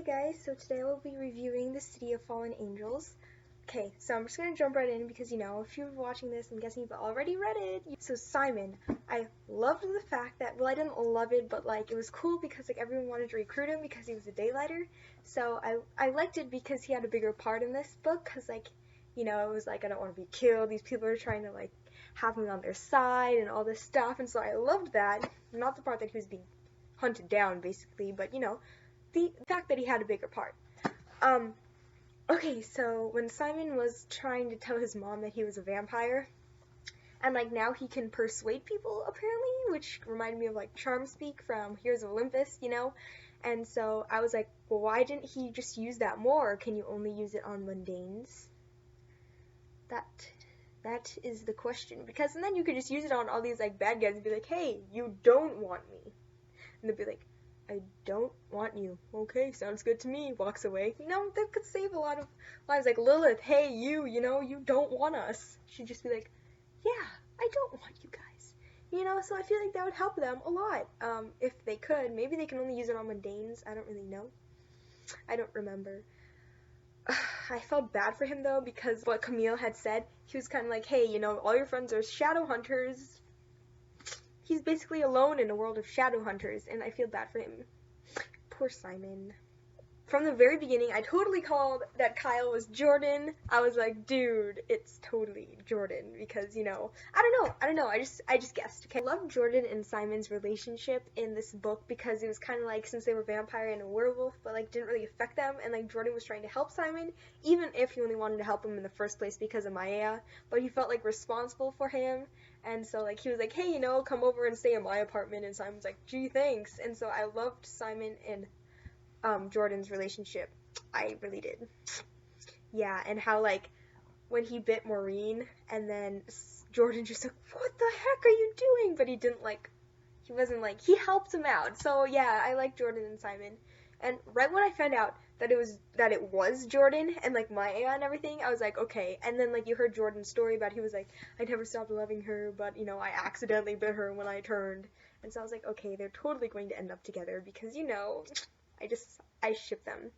guys, so today we'll be reviewing the City of Fallen Angels. Okay, so I'm just gonna jump right in because, if you're watching this, I'm guessing you've already read it. So Simon, I loved the fact that, well, I didn't love it, but it was cool because everyone wanted to recruit him because he was a daylighter. So I liked it because he had a bigger part in this book because, it was I don't want to be killed. These people are trying to have me on their side and all this stuff, and so I loved that. Not the part that he was being hunted down, basically, but the fact that he had a bigger part. Okay, so when Simon was trying to tell his mom that he was a vampire, and now he can persuade people apparently, which reminded me of Charm Speak from Heroes of Olympus, and so I was like, well, why didn't he just use that more? Or can you only use it on mundanes? That is the question, because then you could just use it on all these bad guys and be like, hey, you don't want me, and they'd be like, I don't want you. Okay, sounds good to me. Walks away. That could save a lot of lives. Like Lilith, hey, you don't want us. She'd just be like, yeah, I don't want you guys. So I feel like that would help them a lot. If they could. Maybe they can only use it on mundanes. I don't really know. I don't remember. I felt bad for him, though, because what Camille had said, he was kind of like, hey, all your friends are shadow hunters. He's basically alone in a world of shadow hunters, and I feel bad for him. Poor Simon. From the very beginning, I totally called that Kyle was Jordan. I was like, dude, it's totally Jordan, because, I don't know, I just guessed, okay? I love Jordan and Simon's relationship in this book, because it was kind of since they were vampire and a werewolf, but, didn't really affect them, and, Jordan was trying to help Simon, even if he only wanted to help him in the first place because of Maya, but he felt, responsible for him, and so, he was like, hey, come over and stay in my apartment, and Simon's like, gee, thanks, and so I loved Simon and Jordan's relationship. I really did. Yeah, and how when he bit Maureen and then Jordan just what the heck are you doing? But he didn't he wasn't he helped him out. So yeah, I like Jordan and Simon. And right when I found out that it was Jordan and Maya and everything, I was like, okay. And then you heard Jordan's story about he was like, I never stopped loving her, but I accidentally bit her when I turned. And so I was like, okay, they're totally going to end up together because I ship them.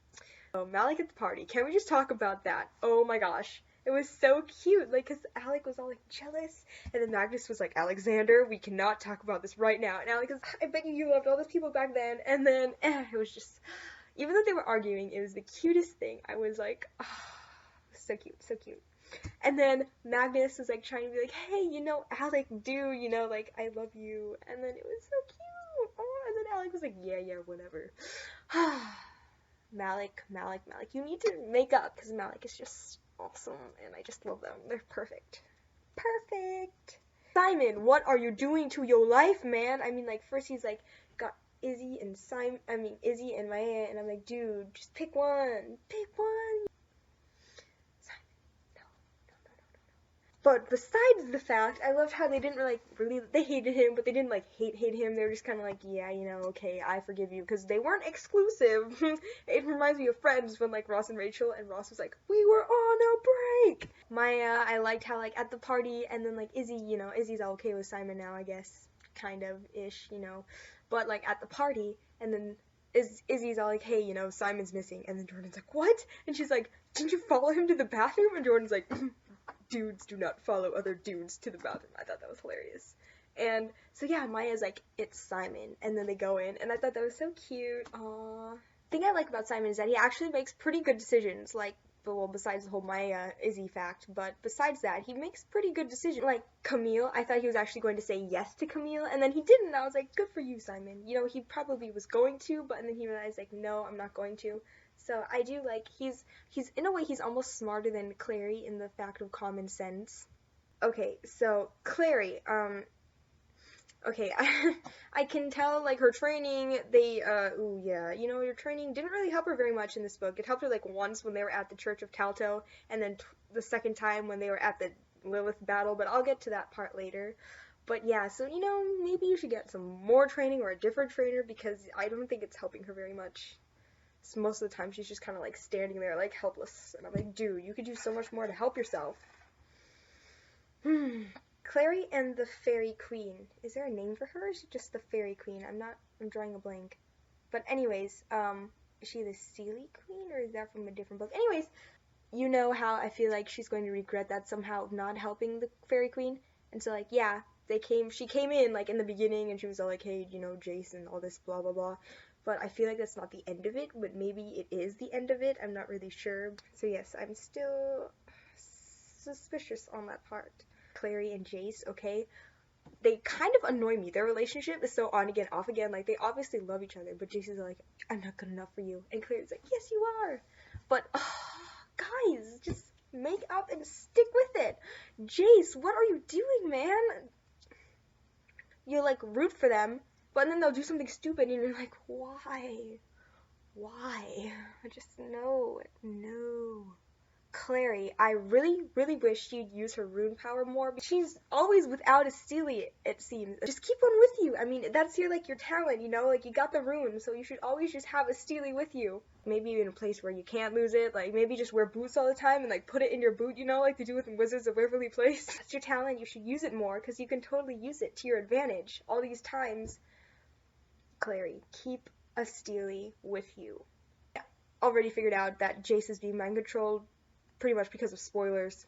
Oh, Malik at the party. Can we just talk about that? Oh my gosh. It was so cute. Cause Alec was all jealous. And then Magnus was like, Alexander, we cannot talk about this right now. And Alec goes, I bet you loved all those people back then. And then, it was just, even though they were arguing, it was the cutest thing. I was like, oh, so cute, so cute. And then Magnus was trying to be like, hey, Alec, I love you. And then it was so cute. Oh, and then Alec was like, yeah, whatever. Malik, you need to make up because Malik is just awesome and I just love them. They're perfect. Perfect. Simon, what are you doing to your life, man? I mean, first he's got Izzy and Izzy and Maya, and I'm like, dude, just pick one. Pick one. But besides the fact, I loved how they didn't really, they hated him, but they didn't hate him. They were just kind of yeah, okay, I forgive you, because they weren't exclusive. It reminds me of Friends when Ross and Rachel, and Ross was like, we were on a break. Maya, I liked how at the party, and then Izzy, Izzy's all okay with Simon now, I guess, kind of ish, but at the party, and then Izzy's all hey, Simon's missing, and then Jordan's like, what? And she's like, didn't you follow him to the bathroom? And Jordan's like, dudes do not follow other dudes to the bathroom. I thought that was hilarious. And so yeah, Maya's like, it's Simon, and then they go in, and I thought that was so cute. Aww. The thing I like about Simon is that he actually makes pretty good decisions, well, besides the whole Maya Izzy fact, but besides that, he makes pretty good decisions. Camille, I thought he was actually going to say yes to Camille, and then he didn't. I was like, good for you, Simon. He probably was going to, but then he realized no, I'm not going to. So I do he's in a way he's almost smarter than Clary in the fact of common sense. Okay, so Clary, okay, I can tell her training, ooh yeah, your training didn't really help her very much in this book. It helped her once when they were at the Church of Talto, and then the second time when they were at the Lilith battle, but I'll get to that part later. But yeah, so maybe you should get some more training or a different trainer, because I don't think it's helping her very much. So most of the time she's just kind of standing there helpless, and I'm like, dude, you could do so much more to help yourself. Clary and the Fairy Queen. Is there a name for her, or is it just the Fairy Queen? I'm drawing a blank. But anyways, is she the Steely Queen, or is that from a different book? Anyways, you know how I feel like she's going to regret that somehow of not helping the Fairy Queen. And so, like, yeah, she came in, like, in the beginning, and she was all like, hey, you know, Jason, all this blah, blah, blah. But I feel like that's not the end of it, but maybe it is the end of it. I'm not really sure. So, yes, I'm still suspicious on that part. Clary and Jace, okay? They kind of annoy me. Their relationship is so on again, off again. Like, they obviously love each other, but Jace is like, I'm not good enough for you. And Clary's like, yes, you are. But, guys, just make up and stick with it. Jace, what are you doing, man? You, like, root for them, but then they'll do something stupid, and you're like, why? Why? Just, no. Clary, I really, really wish she'd use her rune power more. She's always without a Steely, it seems. Just keep one with you. I mean, that's your talent, you know? Like, you got the rune, so you should always just have a Steely with you. Maybe in a place where you can't lose it. Like, maybe just wear boots all the time and, like, put it in your boot, you know? Like they do with Wizards of Waverly Place. That's your talent. You should use it more, because you can totally use it to your advantage all these times. Clary, keep a Steely with you. Yeah, already figured out that Jace is being mind-controlled pretty much because of spoilers.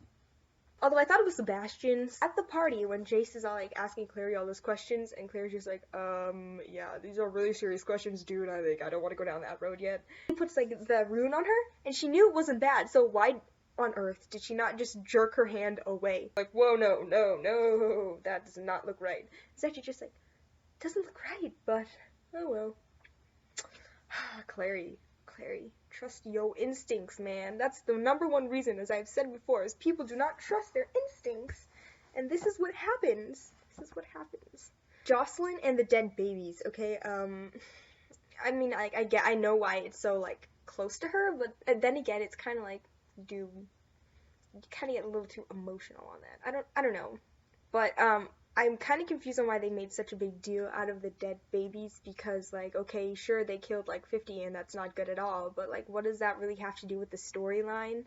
Although I thought it was Sebastian. At the party, when Jace is all, like, asking Clary all those questions, and Clary's just like, yeah, these are really serious questions, dude. I don't want to go down that road yet. He puts, like, the rune on her, and she knew it wasn't bad, so why on earth did she not just jerk her hand away? Like, whoa, no, that does not look right. It's actually just like, doesn't look right, but, oh well. Clary. Trust your instincts, man. That's the number one reason, as I've said before, is people do not trust their instincts. And this is what happens. Jocelyn and the dead babies, okay? I mean, I know why it's so, like, close to her, but then again, it's kind of like, you kind of get a little too emotional on that. I don't know. But, I'm kind of confused on why they made such a big deal out of the dead babies, because, like, okay, sure, they killed, like, 50, and that's not good at all, but, like, what does that really have to do with the storyline?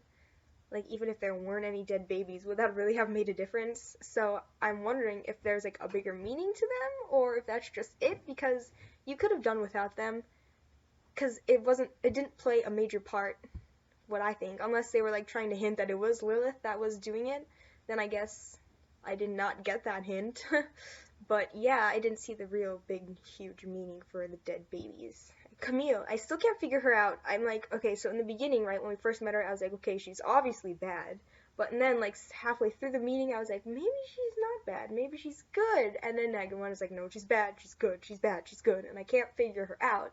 Like, even if there weren't any dead babies, would that really have made a difference? So, I'm wondering if there's, like, a bigger meaning to them, or if that's just it, because you could have done without them, because it didn't play a major part, what I think, unless they were, like, trying to hint that it was Lilith that was doing it, then I guess I did not get that hint. But yeah, I didn't see the real big, huge meaning for the dead babies. Camille, I still can't figure her out. I'm like, okay, so in the beginning, right, when we first met her, I was like, okay, she's obviously bad. But then, like, halfway through the meeting, I was like, maybe she's not bad, maybe she's good. And then everyone was like, no, she's bad, she's good, she's bad, she's good. And I can't figure her out.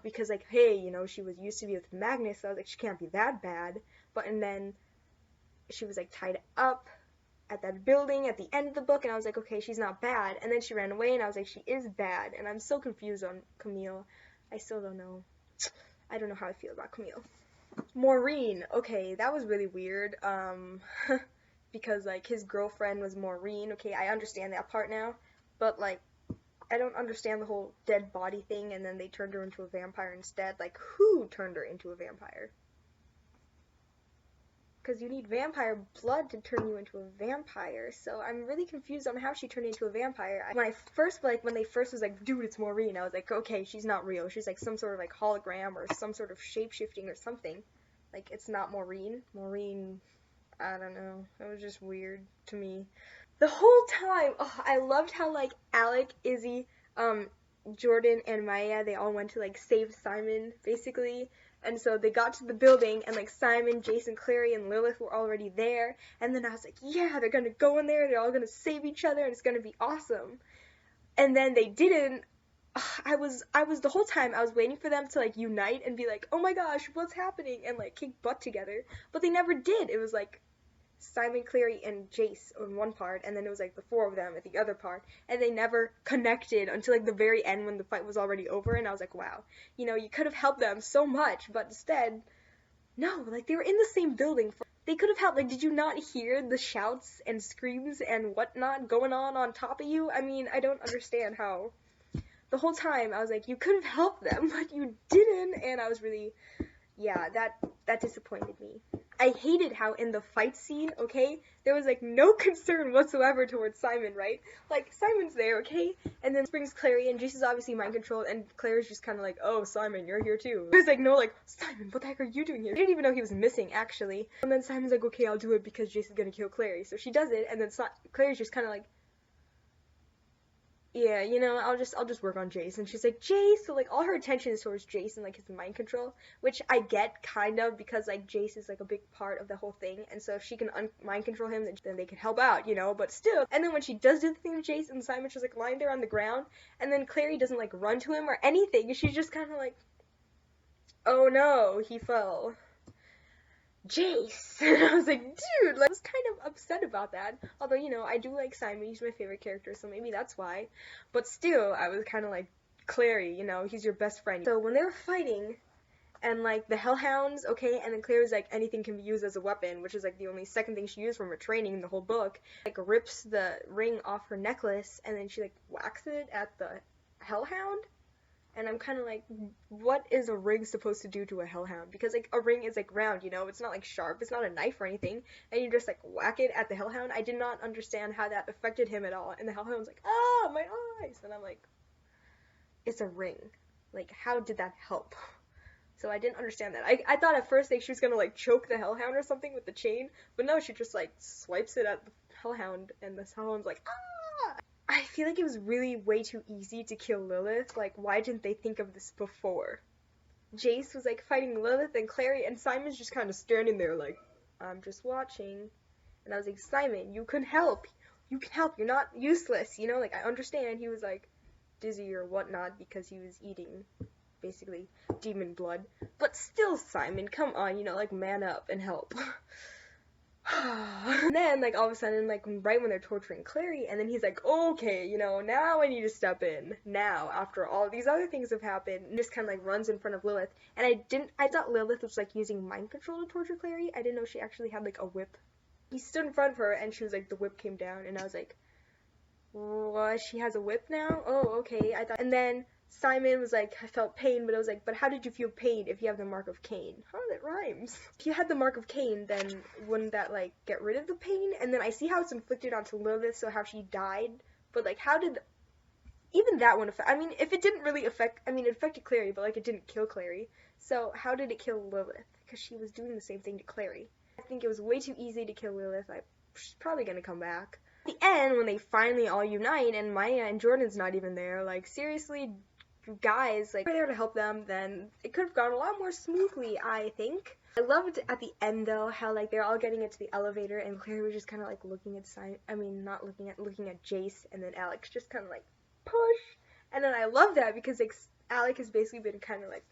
Because, like, hey, you know, she used to be with Magnus, so I was like, she can't be that bad. And then she was, like, tied up at that building at the end of the book, and I was like, okay, she's not bad. And then she ran away, and I was like, she is bad. And I'm so confused on Camille. I still don't know. I don't know how I feel about Camille. Maureen. Okay, that was really weird. Because, like, his girlfriend was Maureen. Okay, I understand that part now. But, like, I don't understand the whole dead body thing, and then they turned her into a vampire instead. Like, who turned her into a vampire? Because you need vampire blood to turn you into a vampire, so I'm really confused on how she turned into a vampire. When they first was like, dude, it's Maureen, I was like, okay, she's not real. She's like some sort of like hologram or some sort of shape-shifting or something. Like, it's not Maureen. Maureen, I don't know. It was just weird to me. The whole time, I loved how, like, Alec, Izzy, Jordan, and Maya, they all went to, like, save Simon, basically. And so they got to the building, and, like, Simon, Jason, Clary, and Lilith were already there. And then I was like, yeah, they're gonna go in there, they're all gonna save each other, and it's gonna be awesome. And then they didn't. I was the whole time, I was waiting for them to, like, unite and be like, oh my gosh, what's happening? And, like, kick butt together. But they never did. It was, like, Simon, Clary, and Jace on one part, and then it was, like, the four of them at the other part, and they never connected until, like, the very end when the fight was already over, and I was like, wow, you know, you could have helped them so much, but instead, no, like, they were in the same building. They could have helped. Like, did you not hear the shouts and screams and whatnot going on top of you? I mean, I don't understand how. The whole time, I was like, you could have helped them, but you didn't, and I was really, yeah, that disappointed me. I hated how in the fight scene, okay, there was like no concern whatsoever towards Simon, right? Like Simon's there, okay, and then brings Clary, and Jason's obviously mind controlled, and Claire's just kind of like, oh, Simon, you're here too. There's like no like, Simon, what the heck are you doing here? I didn't even know he was missing actually. And then Simon's like, okay, I'll do it because Jason's gonna kill Clary, so she does it, and then Clary's just kind of like, yeah, you know, I'll just work on Jace. And she's like, Jace, so like all her attention is towards Jace and like his mind control, which I get kind of because like Jace is like a big part of the whole thing, and so if she can mind control him, then they can help out, you know, but still. And then when she does do the thing with Jace and Simon's just like lying there on the ground, and then Clary doesn't like run to him or anything, she's just kind of like, oh no, he fell. Jace. And I was like, dude, like, I was kind of upset about that. Although, you know, I do like Simon, he's my favorite character, so maybe that's why. But still, I was kind of like, Clary, you know, he's your best friend. So when they were fighting, and like the Hellhounds, okay, and then Clary was like, anything can be used as a weapon, which is like the only second thing she used from her training in the whole book. Like rips the ring off her necklace, and then she like whacks it at the Hellhound. And I'm kind of like, what is a ring supposed to do to a hellhound? Because, like, a ring is, like, round, you know? It's not, like, sharp. It's not a knife or anything. And you just, like, whack it at the hellhound. I did not understand how that affected him at all. And the hellhound's like, ah, my eyes. And I'm like, it's a ring. Like, how did that help? So I didn't understand that. I thought at first, like, she was gonna, like, choke the hellhound or something with the chain. But no, she just, like, swipes it at the hellhound. And the hellhound's like, ah! I feel like it was really way too easy to kill Lilith. Like, why didn't they think of this before? Jace was, like, fighting Lilith and Clary, and Simon's just kind of standing there like, I'm just watching. And I was like, Simon, you can help. You can help. You're not useless, you know? Like, I understand he was, like, dizzy or whatnot because he was eating, basically, demon blood. But still, Simon, come on, you know, like, man up and help. And then, like, all of a sudden, like, right when they're torturing Clary, and then he's like, okay, you know, now I need to step in. Now, after all these other things have happened, and just kind of, like, runs in front of Lilith. And I thought Lilith was, like, using mind control to torture Clary. I didn't know she actually had, like, a whip. He stood in front of her, and she was like, the whip came down, and I was like, what, she has a whip now? Oh, okay, I thought, and then Simon was like, I felt pain, but I was like, but how did you feel pain if you have the mark of Cain? Huh, that rhymes. If you had the mark of Cain, then wouldn't that, like, get rid of the pain? And then I see how it's inflicted onto Lilith, so how she died, but, like, how did, even that one affect, I mean, if it didn't really affect, I mean, it affected Clary, but, like, it didn't kill Clary, so how did it kill Lilith? Because she was doing the same thing to Clary. I think it was way too easy to kill Lilith. She's probably gonna come back. At the end, when they finally all unite, and Maya and Jordan's not even there, like, seriously, guys, like, if they were there to help them, then it could have gone a lot more smoothly, I think. I loved at the end, though, how, like, they're all getting into the elevator, and Claire was just kind of, like, looking at looking at Jace, and then Alex just kind of, like, push, and then I love that, because, like, Alec has basically been kind of, like,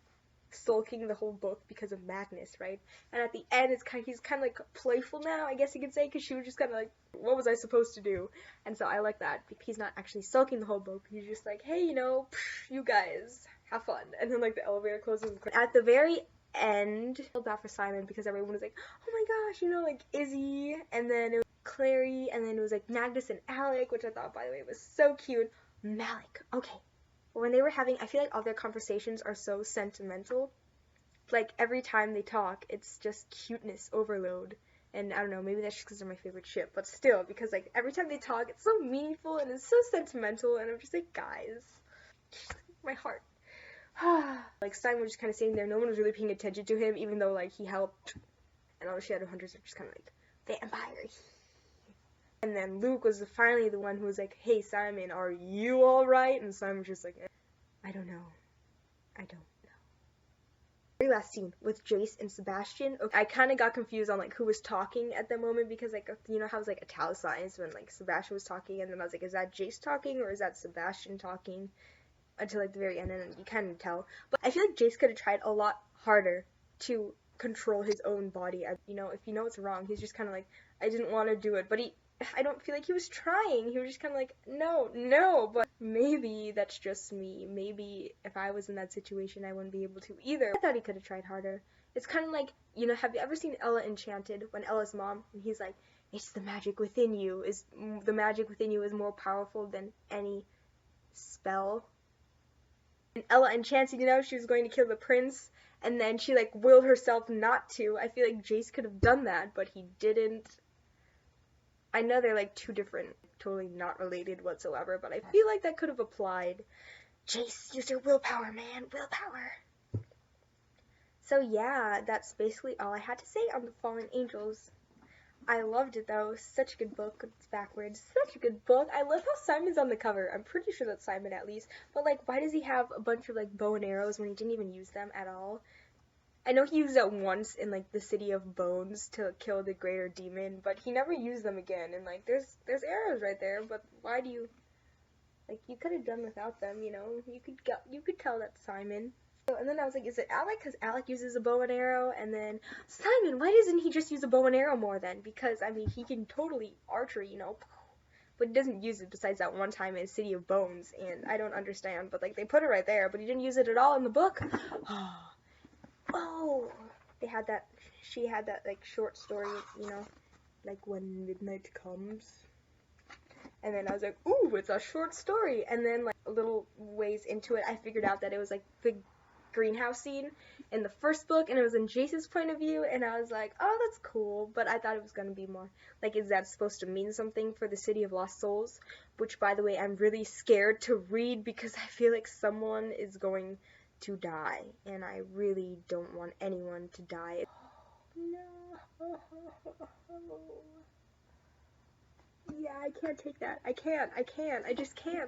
sulking the whole book because of Magnus, right? And at the end, he's kind of, like, playful now, I guess you could say, because she was just kind of, like, what was I supposed to do? And so I like that. He's not actually sulking the whole book. He's just like, hey, you know, you guys, have fun. And then, like, the elevator closes. At the very end, I felt bad for Simon because everyone was like, oh my gosh, you know, like, Izzy, and then it was Clary, and then it was, like, Magnus and Alec, which I thought, by the way, was so cute. Malik, okay. When they were having, I feel like all their conversations are so sentimental. Like, every time they talk, it's just cuteness overload. And I don't know, maybe that's just because they're my favorite ship. But still, because, like, every time they talk, it's so meaningful and it's so sentimental. And I'm just like, guys, my heart. Like, Simon was just kind of sitting there. No one was really paying attention to him, even though, like, he helped. And all the Shadowhunters are just kind of like, vampire. And then Luke was finally the one who was like, hey, Simon, are you alright? And Simon was just like, I don't know. I don't know. Very last scene with Jace and Sebastian. Okay, I kind of got confused on, like, who was talking at that moment because, like, you know how it was, like, italicized when, like, Sebastian was talking, and then I was like, is that Jace talking or is that Sebastian talking? Until, like, the very end, and then you kind of tell. But I feel like Jace could have tried a lot harder to control his own body. You know, if you know it's wrong, he's just kind of like, I didn't want to do it, but I don't feel like he was trying. He was just kind of like, no, but maybe that's just me. Maybe if I was in that situation, I wouldn't be able to either. I thought he could have tried harder. It's kind of like, you know, have you ever seen Ella Enchanted when Ella's mom, and he's like, it's the magic within you. The magic within you is more powerful than any spell. And Ella and Chansey, she was going to kill the prince, and then she like willed herself not to. I feel like Jace could have done that, but he didn't. I know they're like two different, totally not related whatsoever, but I feel like that could have applied. Jace, use your willpower, man, willpower. So yeah, that's basically all I had to say on the Fallen Angels. I loved it though, such a good book. It's backwards, such a good book. I love how Simon's on the cover. I'm pretty sure that's Simon at least, but like why does he have a bunch of like bow and arrows when he didn't even use them at all? I know he used that once in like the City of Bones to kill the greater demon, but he never used them again. And like there's arrows right there, but why do you, like, you could have done without them, you could tell that's Simon. So, and then I was like, is it Alec? Because Alec uses a bow and arrow, and then Simon, why doesn't he just use a bow and arrow more then? Because I mean, he can totally archery, but he doesn't use it besides that one time in City of Bones, and I don't understand. But like they put it right there, but he didn't use it at all in the book. Oh, she had that like short story, like When Midnight Comes. And then I was like, ooh, it's a short story. And then like a little ways into it, I figured out that it was like the greenhouse scene in the first book, and it was in Jace's point of view, and I was like, oh, that's cool, but I thought it was going to be more, like, is that supposed to mean something for the City of Lost Souls? Which, by the way, I'm really scared to read because I feel like someone is going to die, and I really don't want anyone to die. No. Yeah, I can't take that. I just can't.